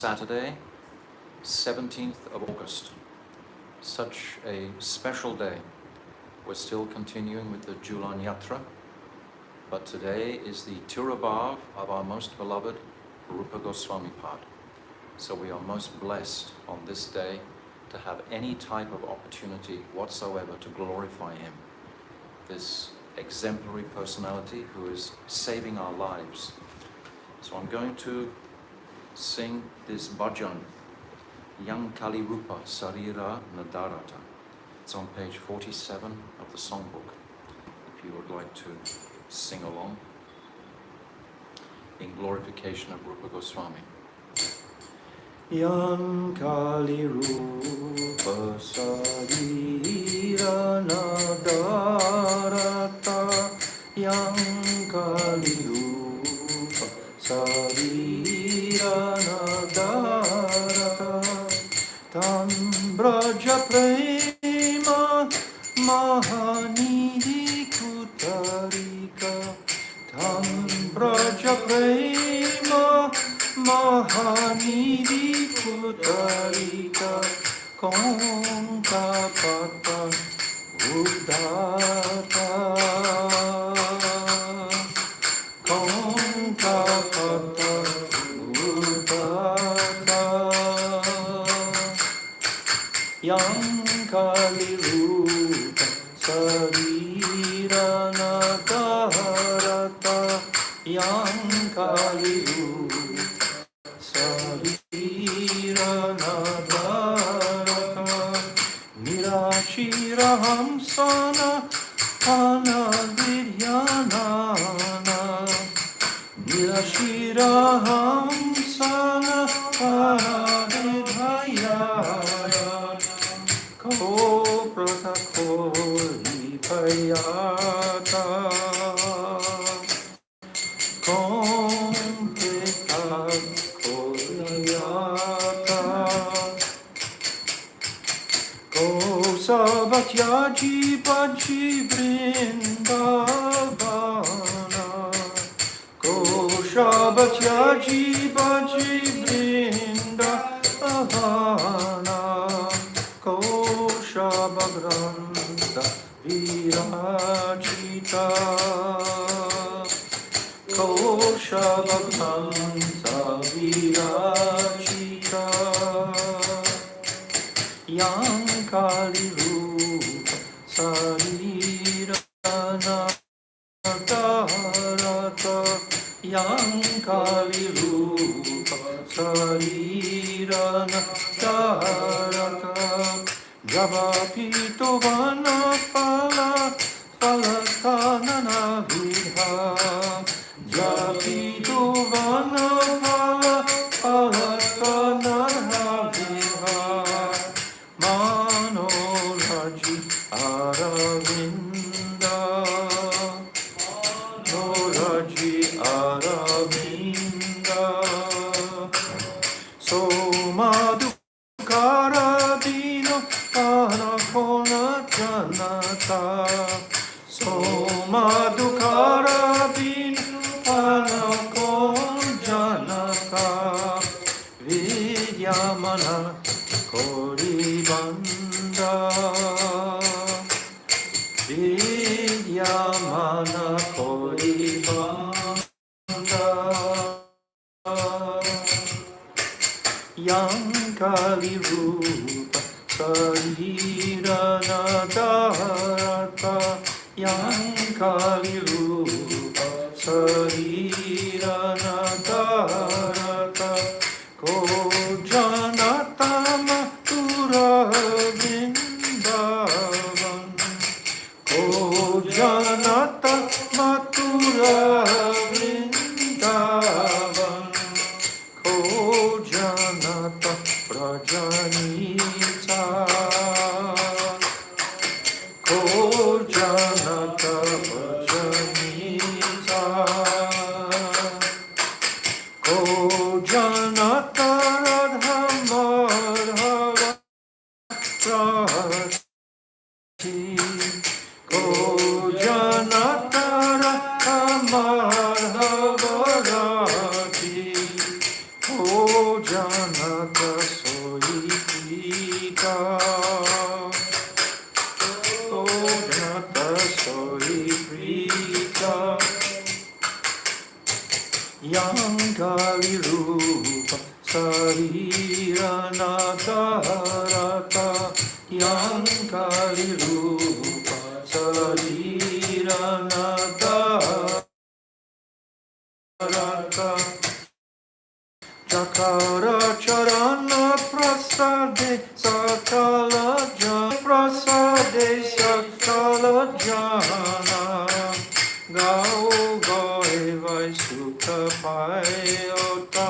Saturday, 17th of August. Such a special day. We're still continuing with the Julan Yatra, but today is the Tirobhava of our most beloved Rupa Goswami Pad. So we are most blessed on this day to have any type of opportunity whatsoever to glorify him. This exemplary personality who is saving our lives. So I'm going to sing this bhajan, Yang Kali Rupa Sarira Nadarata. It's on page 47 of the songbook, if you would like to sing along in glorification of Rupa Goswami. Yang Kali Rupa Sarira Nadarata, Yang Kali Rupa Sarira Nadarata, Tam Braja Prema Mahanidhi Kutarika, Tam Braja Prema Mahanidhi Kutarika, Konka Pata Uddhata, Konka Pata Uddhata, Yang Kali Rupa Sarira Nadarata, Yang Kali Rupa Sarira Nadarata, Nirashira Hamsana Pana Vidyanana, Nirashira Hamsana Pana Vidyanana, Ko Prata Koli Payata, Kom Pita Koliyata, Ko Sabatyaji Paji Vrindavana, Ko Sabatyaji Paji Vrindavana, Ko Shabagranta Virajita, Ko Shabagranta Virajita, Yang Kali Rupa Sarira Nadarata, Yang Kali Rupa Sarira Nadarata, Javapito Vana Pala Palatanana Vidha, Javapito Vana Pala Palatanana Vidha, Manoraji Aravinda, Manoraji Aravinda, So Madhukarabino Anakona Janata, So Madhukarabino Anakona Janata, Vidyamana Koribanda, Vidyamana Koribanda, Yang Kali Rupa Sarira Nadarata, Yang Kali Rupa Sarira Nadarata, Ko Janata Mathura Vrindavan, Ko Janata Mathura Vrindavan, Ko Janata Prajanita, Ko Janata Prajanita, Ko Janata Radha Sariranadarata Yankali Rupa Sariranadarata Jakara Charana Prasade Sakala Jana Prasade Sakala Jana Gau Gai Vai Sukha Payota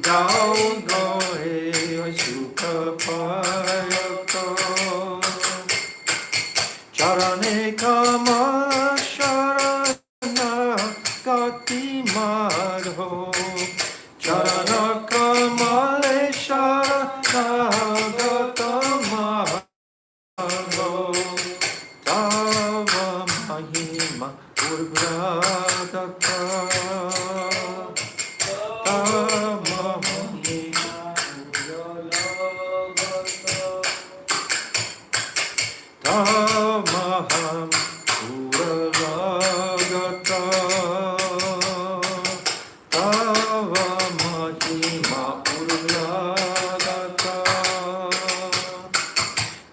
Gau Gai Vai Sukha Payota Charane Kamala Sharana Gati Madho Charana Kamale Sharana Gata Madho Tava Mahima Urvradaka Tava Mahima Tamaham Uralagata Tava Mahima Uralagata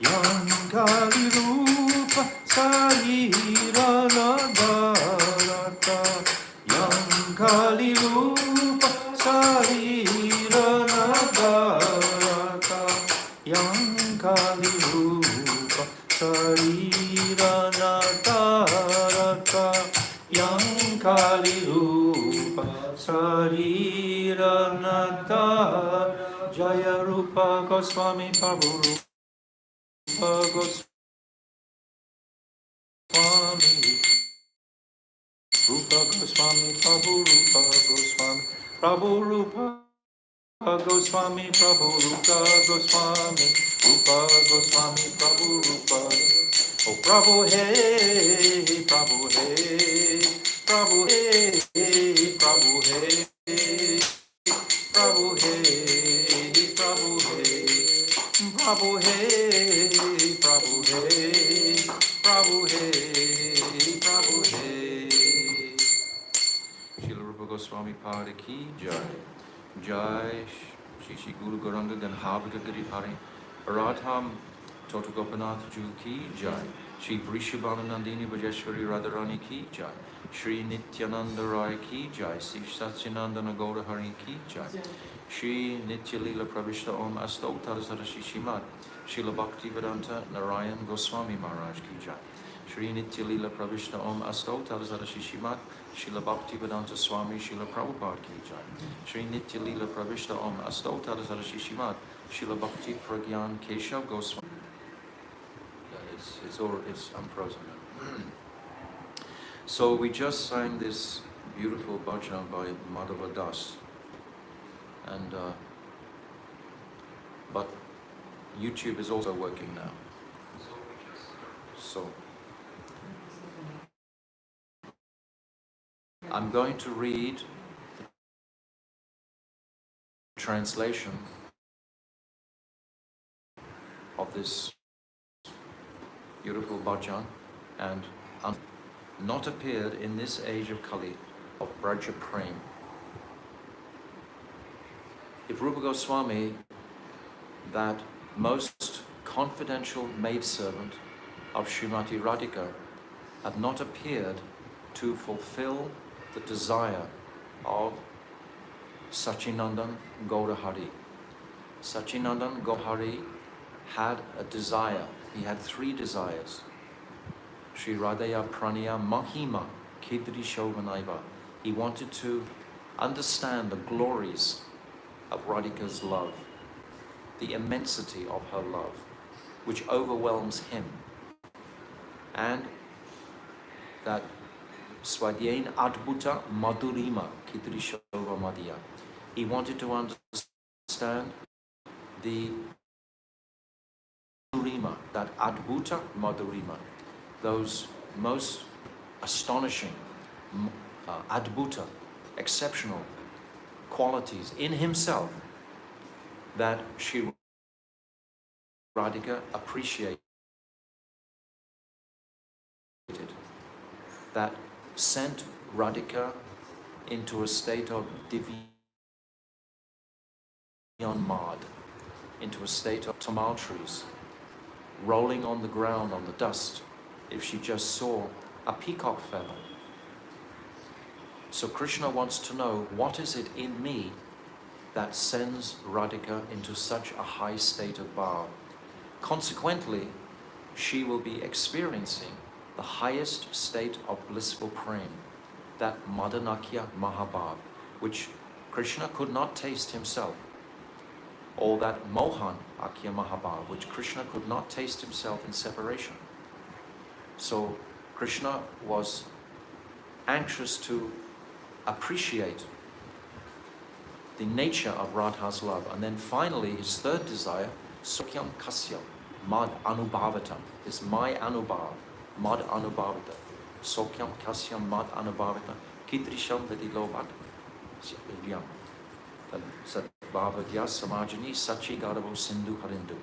Yankali Rupa Sariranadarata Yankali Rupa Sariranadarata Yankali Rupa Sariranadarata Yankali Rupa Sariranadarata Jaya Rupa Goswami Prabhu Rupa Goswami Rupa Goswami Prabhu Rupa Goswami Prabhu Rupa Goswami Prabhu Rupa Goswami Rupa Goswami Prabhu Rupa Oh Prabhu Hey Prabhu Hey Prabhu Hey Prabhu Hey Prabhu Hey Prabhu Hey Prabhu Hey Prabhu Hey Prabhu Hey Prabhu Hey Srila Rupa Goswami Pada Ki Jai Jai Shri Shri Guru Gauranga Ganhabhika Giripari Radham Tota Gopinath Ju Ki Jai Shri Vrishabhanu Nandini Bhajeshwari Radharani Ki Jai Shri Nityananda Rai Ki Jai Shri Satyanandana Gaurahari Ki Jai Shri Nitya Lila Pravishta Om Astotar Sarashi Shimad Srila Bhaktivedanta Narayan Goswami Maharaj Ki Jai Shri Nitya Lila Pravishta Om Astotar Sarashi Shimad Srila Bhaktivedanta Swami Srila Prabhupada Ki Jai Shri Nitya Lila Pravishta Om Astotar Sarashi Shimad Srila Bhakti Pragyan Keshav Goswami I'm frozen now. So we just sang this beautiful bhajan by Madhava Das, and but YouTube is also working now. So I'm going to read the translation of this beautiful bhajan, and not appeared in this age of Kali, of Braja Prem. If Rupa Goswami, that most confidential maidservant of Srimati Radhika, had not appeared to fulfill the desire of Sachinandan Gaurahari. Sachinandan Gaurahari had a desire. He had three desires. Sri Radhaya Praniya Mahima Kidri Shovanaiva. He wanted to understand the glories of Radhika's love, the immensity of her love, which overwhelms him, and that Swadyain Adbhuta Madhurima Kidri Shova Madhya. He wanted to understand the Madhurima, that Adbhuta Madhurima, those most astonishing, Adbhuta, exceptional qualities in himself that Shri Radhika appreciated, that sent Radhika into a state of mud, into a state of tumultuous, rolling on the ground on the dust, if she just saw a peacock feather. So Krishna wants to know, what is it in me that sends Radhika into such a high state of bhava? Consequently, she will be experiencing the highest state of blissful prem, that Madanakya Mahabhav, which Krishna could not taste himself, or that Mohan Akya Mahabhav, which Krishna could not taste himself in separation. So Krishna was anxious to appreciate the nature of Radha's love. And then finally, his third desire, Sokyam Kasyam, Mad Anubhavatam, is my Anubhav, Mad Anubhavata. Sokyam Kasyam Mad Anubhavata, Kidrisham Vedilobat, Yam. Sadbhavadya Samajani Sachi Gadavo Sindhu Harindu.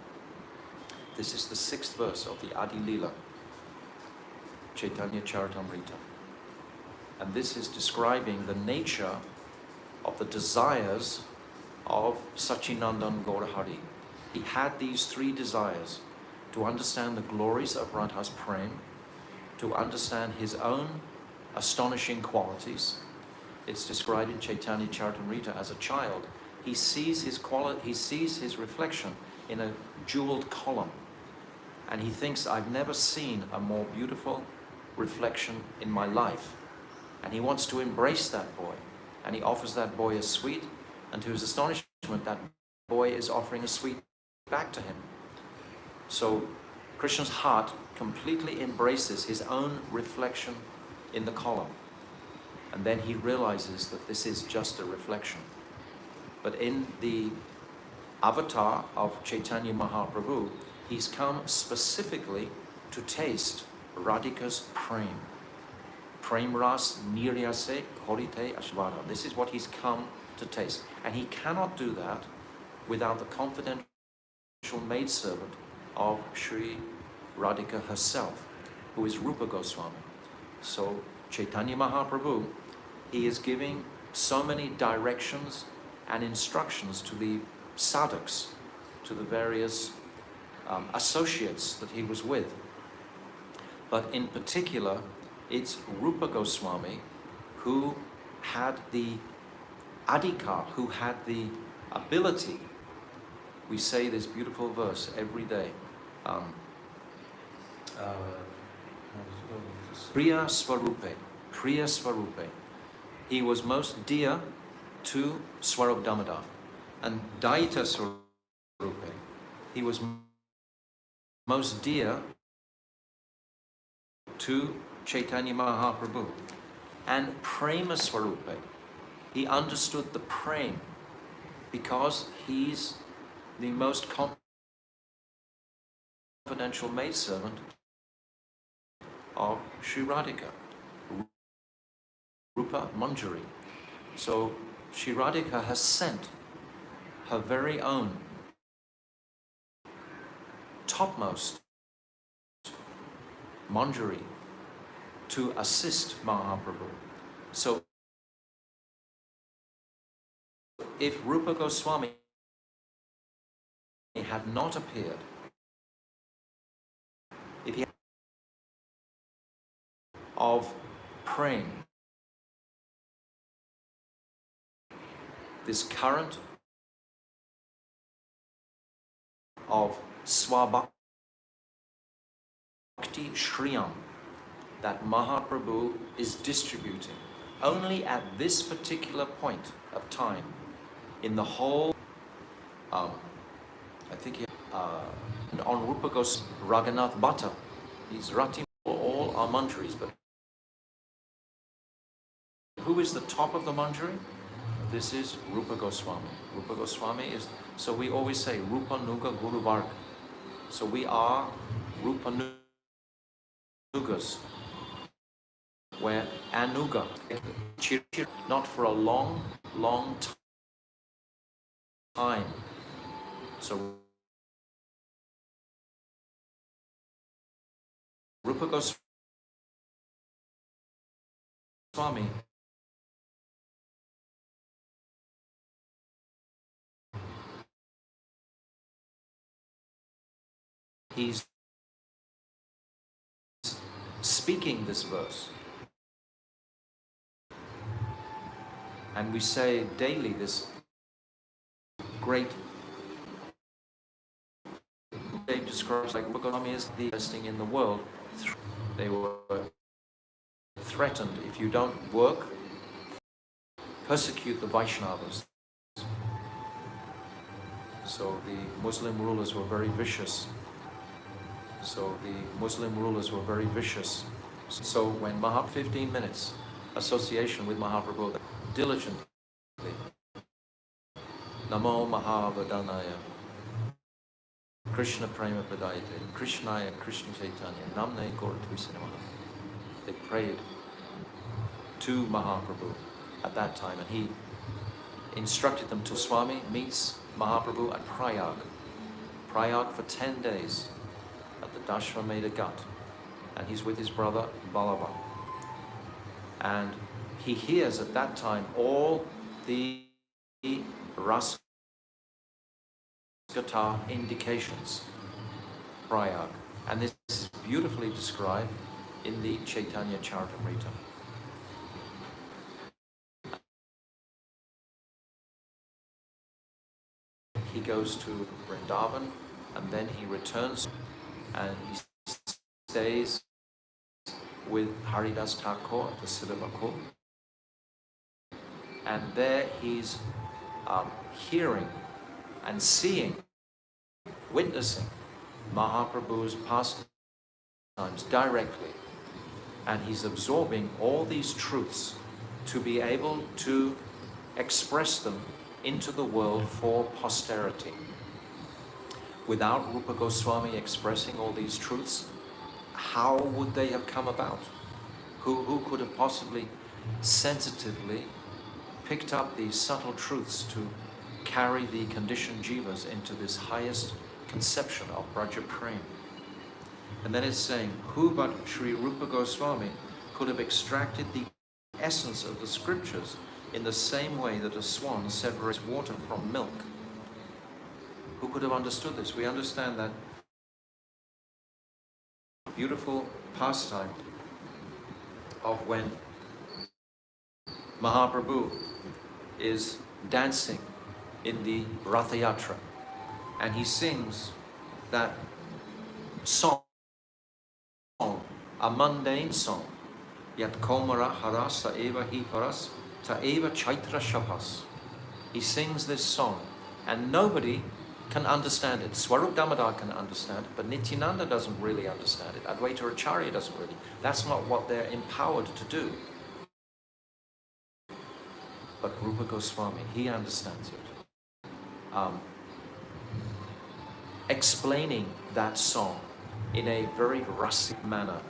This is the 6th verse of the Adi Lila, Chaitanya Charitamrita. And this is describing the nature of the desires of Sachinandan Gaurahari. He had these 3 desires: to understand the glories of Radha's prem, to understand his own astonishing qualities. It's described in Chaitanya Charitamrita as a child. He sees his reflection in a jeweled column, and he thinks, I've never seen a more beautiful reflection in my life. And he wants to embrace that boy, and he offers that boy a sweet, and to his astonishment, that boy is offering a sweet back to him. So Krishna's heart completely embraces his own reflection in the column. And then he realizes that this is just a reflection. But in the avatar of Chaitanya Mahaprabhu, he's come specifically to taste Radhika's prem. Prem ras niryase korite ashvara. This is what he's come to taste. And he cannot do that without the confidential maidservant of Sri Radhika herself, who is Rupa Goswami. So Chaitanya Mahaprabhu, he is giving so many directions and instructions to the sadhaks, to the various associates that he was with. But in particular, it's Rupa Goswami who had the adhikar, who had the ability. We say this beautiful verse every day. Priya Swarupe, Priya Swarupe. He was most dear to Swarup Damodar. And Daita Swarupe, he was most dear to Chaitanya Mahaprabhu. And Prema Swarupe, he understood the prem because he's the most confidential maidservant of Sri Radhika, Rupa Manjari. So Sri Radhika has sent her very own topmost Manjari to assist Mahaprabhu. So if Rupa Goswami had not appeared, if he had of prem, this current of Swabhakti Shriyam that Mahaprabhu is distributing only at this particular point of time in the whole, I think on Rupa Goswami, Raghunath Bhatta, he's Rati for all our manjaris, but who is the top of the manjari? This is Rupa Goswami. Rupa Goswami is, so we always say Rupa Nuga Guru Varga. So we are Rupa Nugas, where Anuga, not for a long, long time. So Rupa Goswami he's speaking this verse. And we say daily this great they describes like Rupa Goswami is the best thing in the world. They were threatened, if you don't work, persecute the Vaishnavas. So the Muslim rulers were very vicious. So when 15 minutes association with Mahaprabhu, diligently, Namo Mahavadanaya, Krishna Prema Padayate, Krishnaya Krishna Chaitanya, Namne Gauratvisa. They prayed to Mahaprabhu at that time, and he instructed them to Swami meets Mahaprabhu at Prayag for 10 days at the Dashvamedha Ghat, and he's with his brother Balavam. And he hears at that time all the Ras Guitar indications, Prayag. And this is beautifully described in the Chaitanya Charitamrita. He goes to Vrindavan and then he returns and he stays with Haridas Thakur at the Siddhabakul. And there he's hearing and seeing, witnessing Mahaprabhu's pastimes directly. And he's absorbing all these truths to be able to express them into the world for posterity. Without Rupa Goswami expressing all these truths, how would they have come about? Who could have possibly sensitively picked up these subtle truths to carry the conditioned jivas into this highest conception of Braja Prem? And then it's saying, who but Sri Rupa Goswami could have extracted the essence of the scriptures in the same way that a swan separates water from milk? Who could have understood this? We understand that beautiful pastime of when Mahaprabhu is dancing in the Ratha Yatra and he sings that song, a mundane song, Yat Komara Harasa Eva Hi Paras Ta Eva Chaitra Shapas. He sings this song and nobody can understand it. Swarup Damodar can understand it, but Nityananda doesn't really understand it. Advaita Acharya doesn't really. That's not what they're empowered to do. But Rupa Goswami, he understands it. Explaining that song in a very rasic manner.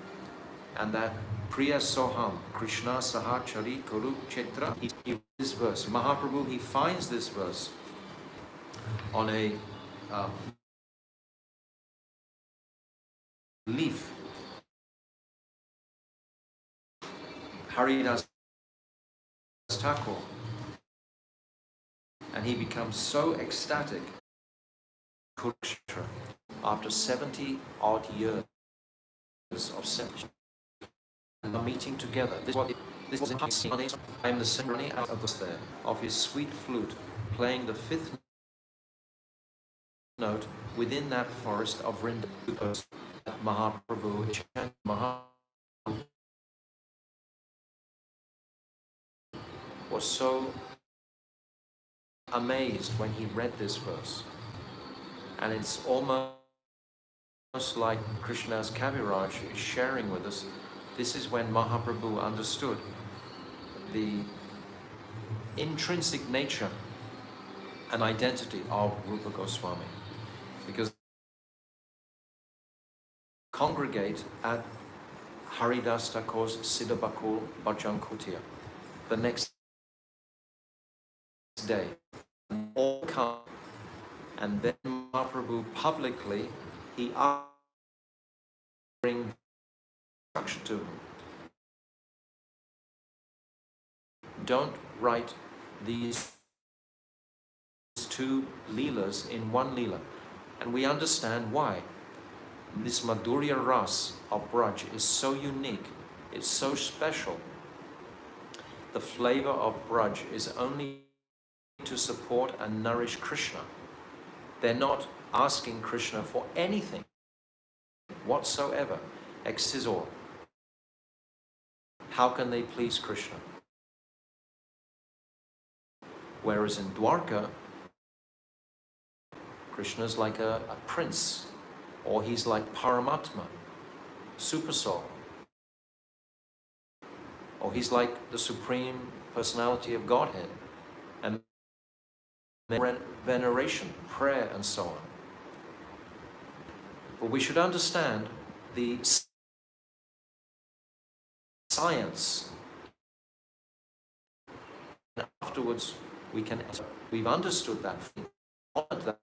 And that Priya Soham, Krishna Sahachari Kuru Chetra, this verse, Mahaprabhu, he finds this verse on a leaf. Haridas Thakur. And he becomes so ecstatic after 70 odd years of separation and meeting together. This was in I am the symphony of us there of his sweet flute playing the fifth note within that forest of Vrindavan. Mahaprabhu was so amazed when he read this verse. And it's almost like Krishna's Kaviraj is sharing with us. This is when Mahaprabhu understood the intrinsic nature and identity of Rupa Goswami. Because congregate at Haridas Thakur's Siddhabakul Bhajan Kutia the next day. All come, and then Mahaprabhu publicly, he asked to bring instruction to him. Don't write these two leelas in one leela. And we understand why. This Madhurya Ras of Braj is so unique, it's so special. The flavor of Braj is only to support and nourish Krishna. They're not asking Krishna for anything whatsoever, except his all. How can they please Krishna? Whereas in Dwarka, Krishna's like a prince, or he's like Paramatma, super soul, or he's like the supreme personality of Godhead, and veneration, prayer, and so on. But we should understand the science. And afterwards, we've understood that, honored that